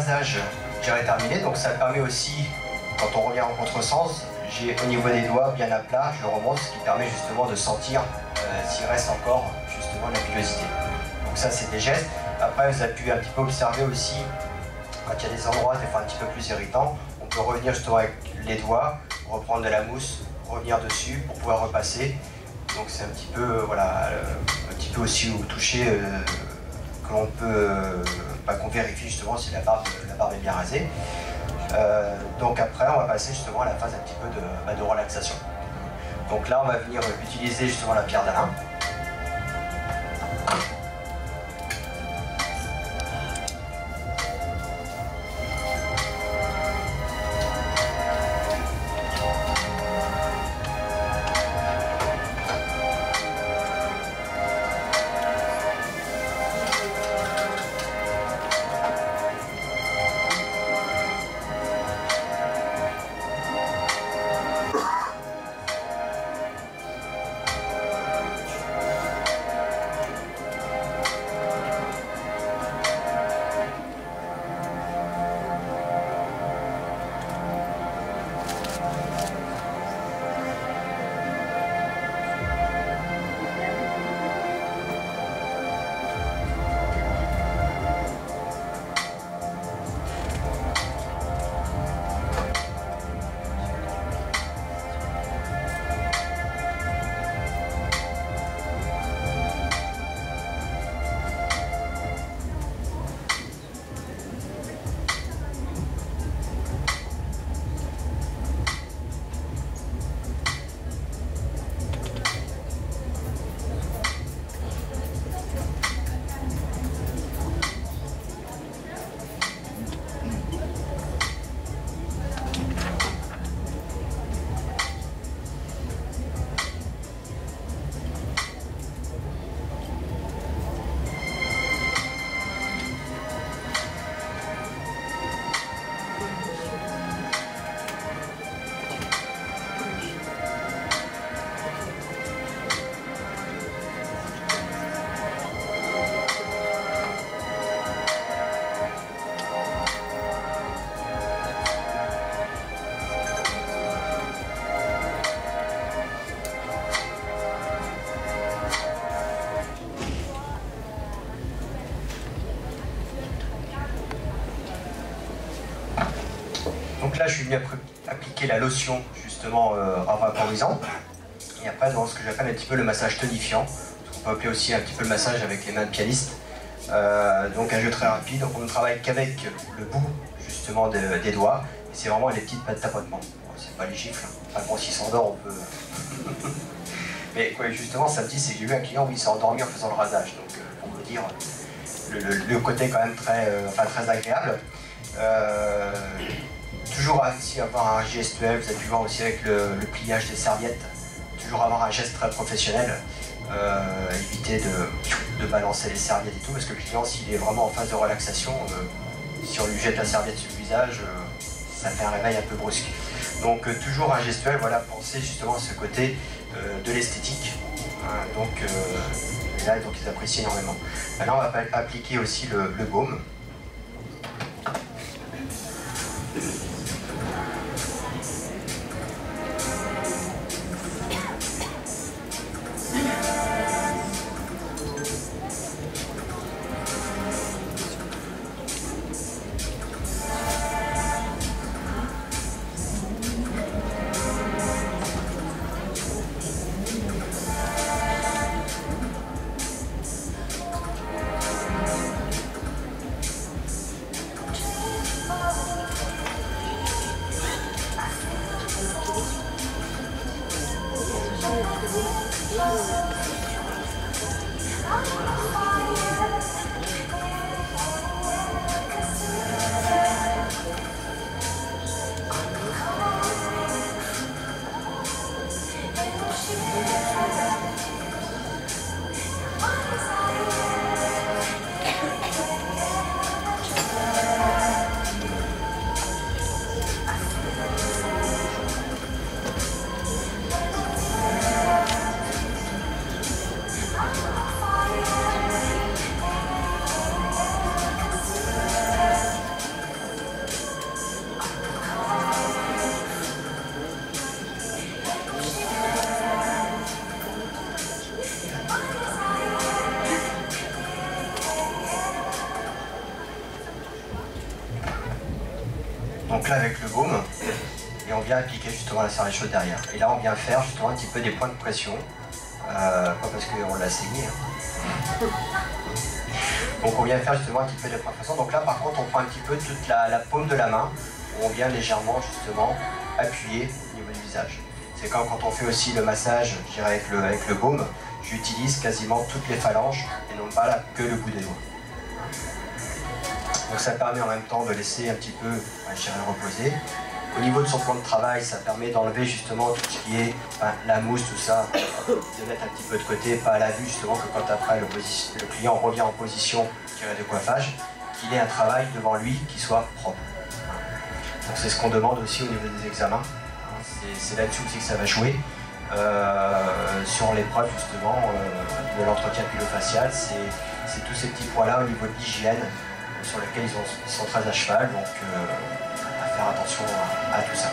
rasage, j'ai terminé, donc ça permet aussi, quand on revient en contresens, j'ai au niveau des doigts bien à plat, je remonte, ce qui permet justement de sentir s'il reste encore justement de la pilosité. Donc ça c'est des gestes. Après vous avez pu un petit peu observer aussi, quand il y a des endroits des fois un petit peu plus irritants, on peut revenir justement avec les doigts, reprendre de la mousse, revenir dessus pour pouvoir repasser. Donc c'est un petit peu, voilà, un petit peu aussi au toucher que l'on peut, qu'on vérifie justement si la barbe est bien rasée. Donc après on va passer justement à la phase un petit peu de relaxation. Donc là on va venir utiliser justement la pierre d'Alain. Donc là, je suis venu appliquer la lotion, justement, vaporisant. Et après, dans ce que j'appelle un petit peu le massage tonifiant. On peut appeler aussi un petit peu le massage avec les mains de pianiste. Donc un jeu très rapide. Donc on ne travaille qu'avec le bout, justement, des doigts. Et c'est vraiment les petites pattes tapotement. Bon, c'est pas les gifles. Enfin bon, s'il s'endort, on peut... Mais quoi, justement, samedi, c'est que j'ai eu un client où il s'est endormi en faisant le rasage. Donc, pour vous dire, le côté quand même très agréable. Toujours aussi avoir un gestuel, vous avez pu voir aussi avec le pliage des serviettes, toujours avoir un geste très professionnel, éviter de balancer les serviettes et tout, parce que le client, s'il est vraiment en phase de relaxation, si on lui jette la serviette sur le visage, ça fait un réveil un peu brusque. Donc toujours un gestuel, voilà, penser justement à ce côté de l'esthétique. Hein, donc ils apprécient énormément. Maintenant on va appliquer aussi le baume. là avec le baume et on vient appliquer justement la serrure chaude derrière. Et là on vient faire justement un petit peu des points de pression, pas parce qu'on l'a saigné. Hein. Donc on vient faire justement un petit peu des points de pression. Donc là par contre on prend un petit peu toute la paume de la main, où on vient légèrement justement appuyer au niveau du visage. C'est comme quand on fait aussi le massage, je dirais avec le baume, j'utilise quasiment toutes les phalanges et non pas là, que le bout des doigts. Donc ça permet en même temps de laisser un petit peu, je dirais, reposer. Au niveau de son plan de travail, ça permet d'enlever justement tout ce qui est la mousse, tout ça, de mettre un petit peu de côté, pas à la vue justement que quand après le client revient en position, je dirais, de coiffage, qu'il ait un travail devant lui qui soit propre. Donc c'est ce qu'on demande aussi au niveau des examens. C'est là-dessus aussi que ça va jouer. Sur l'épreuve justement de l'entretien pilofacial, c'est tous ces petits points-là au niveau de l'hygiène sur lesquels ils sont très à cheval, donc à faire attention à tout ça.